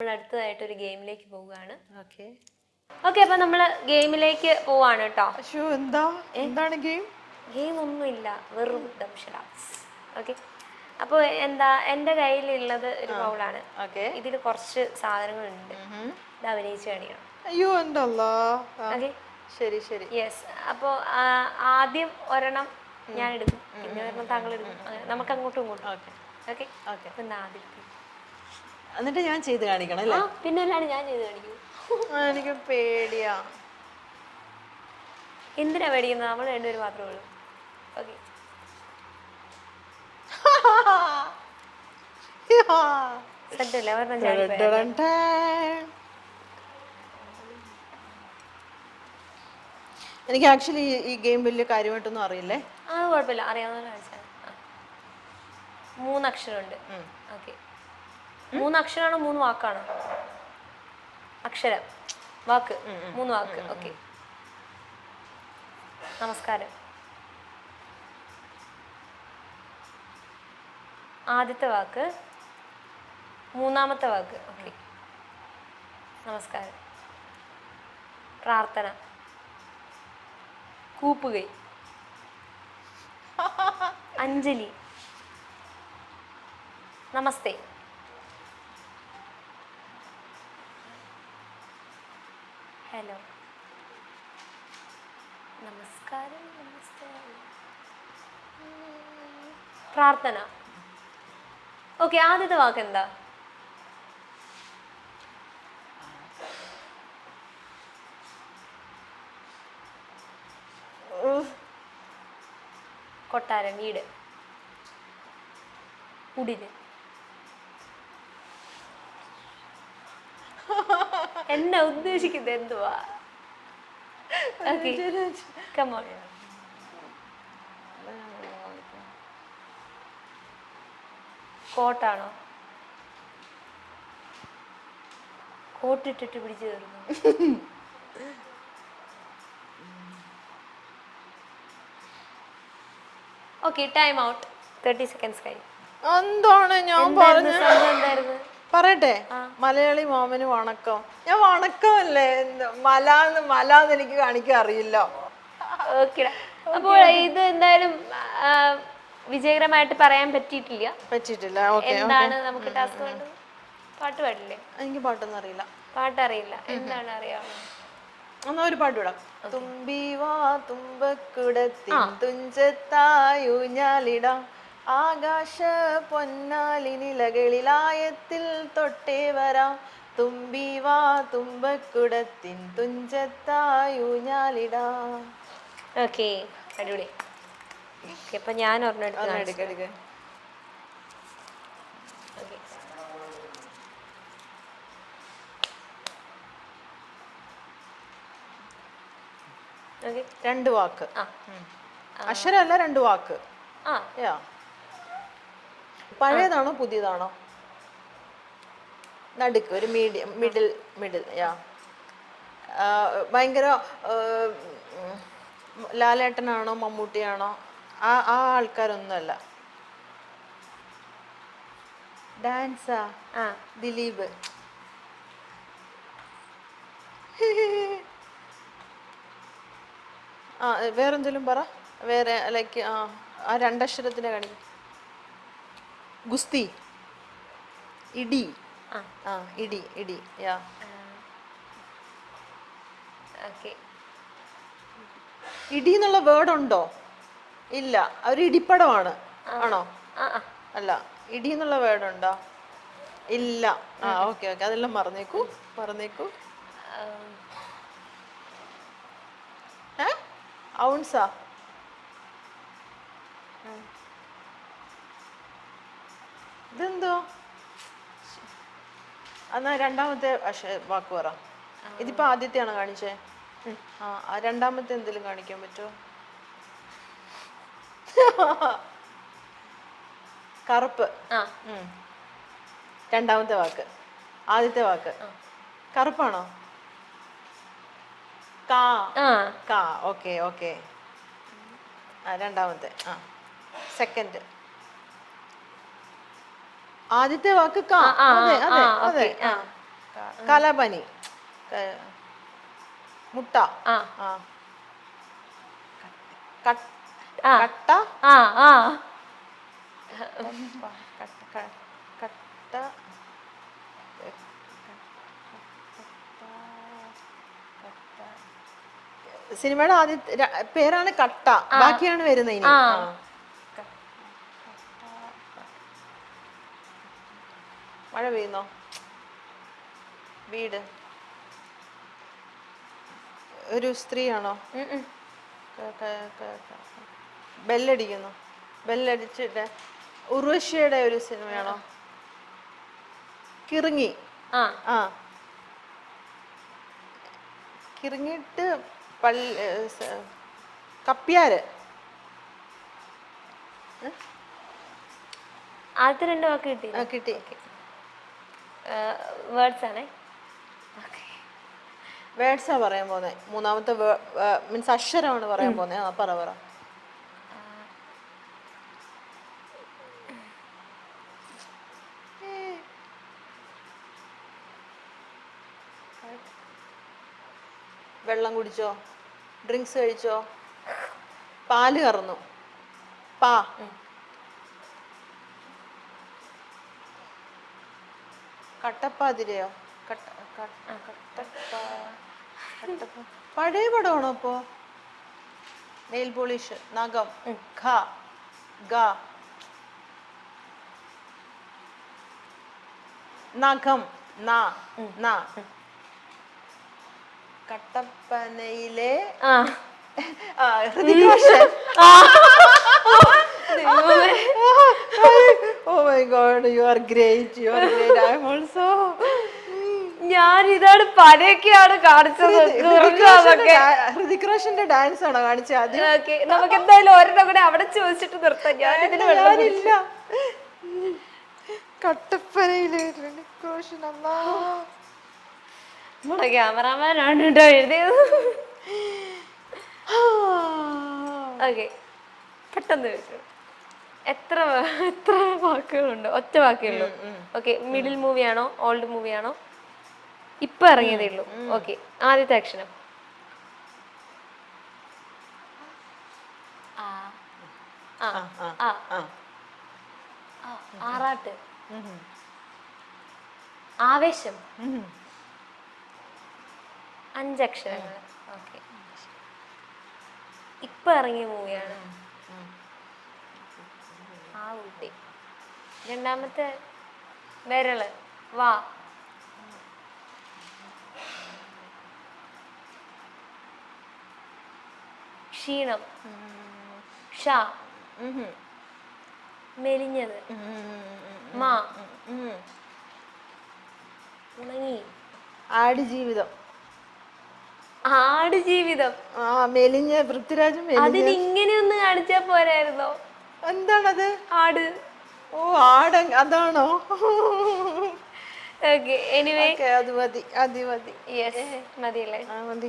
നമ്മൾ അടുത്തതായിട്ട് ഒരു ഗെയിമിലേക്ക് പോവുകയാണ്. ഓക്കെ ഓക്കെ, അപ്പൊ നമ്മള് ഗെയിമിലേക്ക് പോവാണ് കേട്ടോ. എന്താണ് ഗെയിം? ഗെയിം ഒന്നുമില്ല, വെറും ദംഷലാസ്. ഓക്കെ, അപ്പോൾ എന്താ എൻ്റെ കയ്യിലുള്ളത് ഒരു ബൗളാണ്. ഇതിൽ കുറച്ച് സാധനങ്ങളുണ്ട്. ഇത് അഭിനയിച്ച് കാണിക്കണം. അയ്യോ എന്തല്ലാ. ഓക്കെ ശരി ശരി. യെസ്. അപ്പോൾ ആദ്യം ഒരെണ്ണം ഞാൻ എടുക്കും, പിന്നെ ഒരെണ്ണം താങ്കൾ എടുക്കും. അങ്ങനെ നമുക്ക് അങ്ങോട്ടും ഇങ്ങോട്ടും. Okay okay. പിന്നെ ആദ്യത്തെ എന്നിട്ട് ഞാൻ ചെയ്ത് കാണിക്കണം അല്ലേ? പിന്നെ അല്ലാണ്ട് ഞാൻ ചെയ്ത് കാണിക്കും. എനിക്ക് പേടിയാ. എന്തിനാ പേടിക്കുന്നത്? നമ്മൾ രണ്ടുപേരും മാത്രമേ ഉള്ളൂ. ഓക്കെ. സെറ്റല്ലേ? ഒരെണ്ണം എനിക്ക് ആക്ച്വലി ഈ ഗെയിം വലിയ കാര്യമായിട്ടൊന്നും അറിയില്ലേ. കുഴപ്പമില്ല, അറിയാവുന്ന കാണിച്ചാൽ. 3 അക്ഷരമുണ്ട്. ഓക്കെ, 3 അക്ഷരമാണോ 3 വാക്കാണോ? അക്ഷരം, വാക്ക്, 3 വാക്ക്. ഓക്കെ. നമസ്കാരം. ആദ്യത്തെ വാക്ക്, മൂന്നാമത്തെ വാക്ക്. ഓക്കെ. നമസ്കാരം. പ്രാർത്ഥന. കൂപ്പുകൈ. അഞ്ജലി. നമസ്തേ. ഹലോ. നമസ്കാരം. നമസ്തേ. പ്രാർത്ഥന. ഓക്കെ, ആദ്യത്തെ വാക്ക് എന്താ? കൊട്ടാരം, വീട്. കുടില്. എന്നെ ഉദ്ദേശിക്കുന്നത് എന്തുവാ? Come on. കോട്ടാണോ? കോട്ടിട്ടിട്ട് പിടിച്ചു കയറുന്നു. Okay, time out. 30 seconds കഴിഞ്ഞു. എന്താണ് ഞാൻ എന്തായിരുന്നു? പറയട്ടെ? മലയാളി മാമന് വണക്കം. ഞാൻ വണക്കമല്ലേ, മലാന്ന് എനിക്ക് കാണിക്കാൻ അറിയില്ല. ഓക്കെ, അപ്പോൾ ഇത് എന്തായാലും വിജയകരമായിട്ട് പറയാൻ പറ്റിയിട്ടില്ല. എന്താണ് നമുക്ക് ടാസ്ക് വേണ്ടത്? പാട്ട് പാടില്ലേ? എനിക്ക് പാട്ടൊന്നും അറിയില്ല. പാട്ടറിയില്ല. എന്താണ് അറിയാമോ? എന്നാ ഒരു പാട്ട് വിടാം. തുമ്പീവാ തുമ്പക്കുടത്തിൻ തുഞ്ചത്തായൂഞ്ഞാലിടാം, ആകാശ പൊന്നാലിനിലകളിലായത്തിൽ തൊട്ടേ വരാം, തുമ്പീവാ തുമ്പക്കുടത്തിൻ തുഞ്ചത്തായൂഞ്ഞാലിടാം. ഓക്കെ, അടിപൊളി. അപ്പൊ ഞാൻ ഒരെണ്ണം എടുക്കാം. രണ്ട് വാക്ക്. അക്ഷരമല്ല, രണ്ട് വാക്ക്. പഴയതാണോ പുതിയതാണോ? നടുക്ക്, ഒരു മീഡിയം, മിഡിൽ. ഭയങ്കര ലാലേട്ടനാണോ മമ്മൂട്ടിയാണോ? ആ ആൾക്കാരൊന്നുമല്ല. ഡാൻസാ? ദിലീപ്. വേറെന്തെങ്കിലും പറ. വേറെ ലൈക്ക് ആ രണ്ടക്ഷരത്തിനെ കാണിക്കും. ഗുസ്തി. ഇടി. ഇടി. ഇടി എന്നുള്ള വേർഡ് ഉണ്ടോ? ഇല്ല, ഒരു ഇടിപ്പടമാണ്. ആണോ? അല്ല. ഇടി എന്നുള്ള വേർഡ് ഉണ്ടോ? ഇല്ല. ഓക്കെ. അതെല്ലാം മറന്നേക്കൂ. ഔൺസാ? ഇതെന്തോ? എന്നാ രണ്ടാമത്തെ വാക്ക് പറ. ഇതിപ്പോ ആദ്യത്തെയാണോ കാണിച്ചേ? രണ്ടാമത്തെ എന്തെങ്കിലും കാണിക്കാൻ പറ്റുമോ? കറുപ്പ്. രണ്ടാമത്തെ വാക്ക്. ആദ്യത്തെ വാക്ക് കറുപ്പാണോ? കാ. ഓക്കെ. രണ്ടാമത്തെ. സെക്കൻഡ്. ആദ്യത്തെ വാക്ക് കാ. അതെ. കലപനി. മുട്ട. ആ ആ. കട്ട. ആ കട്ട. ആ ആ കട്ട. സിനിമയുടെ ആദ്യത്തെ പേരാണ് കട്ട. ബാക്കിയാണ് വരുന്നത് ഇനി. മഴ പെയ്യുന്നോ? വീട്. ഒരു സ്ത്രീയാണോ? ബെല്ലടിക്കുന്നു. ബെല്ലടിച്ചിട്ട് ഉർവശിയുടെ ഒരു സിനിമയാണോ? കിറുങ്ങി. ആ. കിറുങ്ങിട്ട് കപ്പ്യാര്. ആദ്യത്തെ 2 വാക്ക് കിട്ടി. കിട്ടി. വേർഡ്സ് ആണേ. വേർഡ്സാ പറയാൻ പോന്നെ. മൂന്നാമത്തെ മീൻസ് അക്ഷരമാണ് പറയാൻ പോന്നെ. ആ പറ. വെള്ളം കുടിച്ചോ? ഡ്രിങ്ക്സ് കഴിച്ചോ? പാല് കറന്നു. പാ. കട്ടപ്പാതിരയോ? പഴയ പടമാണോ അപ്പോ? Nail polish. നഖം. ഖ ഗ. നഖം. ന. കട്ടപ്പനയിലെ Hrithik Roshan. Oh my God, you are great. I am also. ഞാൻ ഇതാണ് പരയൊക്കെയാണ് കാണിച്ചത്. ഹൃതിക് റോഷന്റെ ഡാൻസ് ആണോ കാണിച്ചത്? നമുക്ക് എന്തായാലും ഒരെണ്ണം കൂടെ അവിടെ ചോദിച്ചിട്ട് നിർത്താം. ഞാൻ ഇതിന് വെള്ളമില്ല. കട്ടപ്പനയിലെ ഹൃതിക് റോഷൻ. നമ്മുടെ ക്യാമറാമാനാണ് കേട്ടോ എഴുതിയത്. ഓക്കെ, പെട്ടെന്ന് ചോദിച്ചു. എത്ര വാക്കുകളുണ്ട്? ഒറ്റ വാക്കേ ഉള്ളൂ. ഓക്കെ, മിഡിൽ മൂവിയാണോ ഓൾഡ് മൂവിയാണോ? ഇപ്പൊ ഇറങ്ങിയതേ ഉള്ളൂ. ഓക്കെ, ആദ്യത്തെ അക്ഷരം. ആറാട്ട്. ആവേശം. 5 അക്ഷരങ്ങൾ. ഓക്കെ, ഇപ്പൊ ഇറങ്ങിയ മൂവിയാണ്. ആ ഊട്ടി. രണ്ടാമത്തെ വിരള്. വാ. ക്ഷീണം. ഷ. മെലിഞ്ഞത്. മാ. ഉണങ്ങി. ആടുജീവിതം. ആടുജീവിതം. മെലിഞ്ഞ പൃഥ്വിരാജും. അതിനിങ്ങനെ ഒന്ന് കാണിച്ചാ പോരായിരുന്നോ? എന്താണത്? ആട്. ഓ, ആട്. അതാണോ? ഓക്കെ, എനിവേ അത് മതി. യെസ്, മതിയല്ലേ? മതി.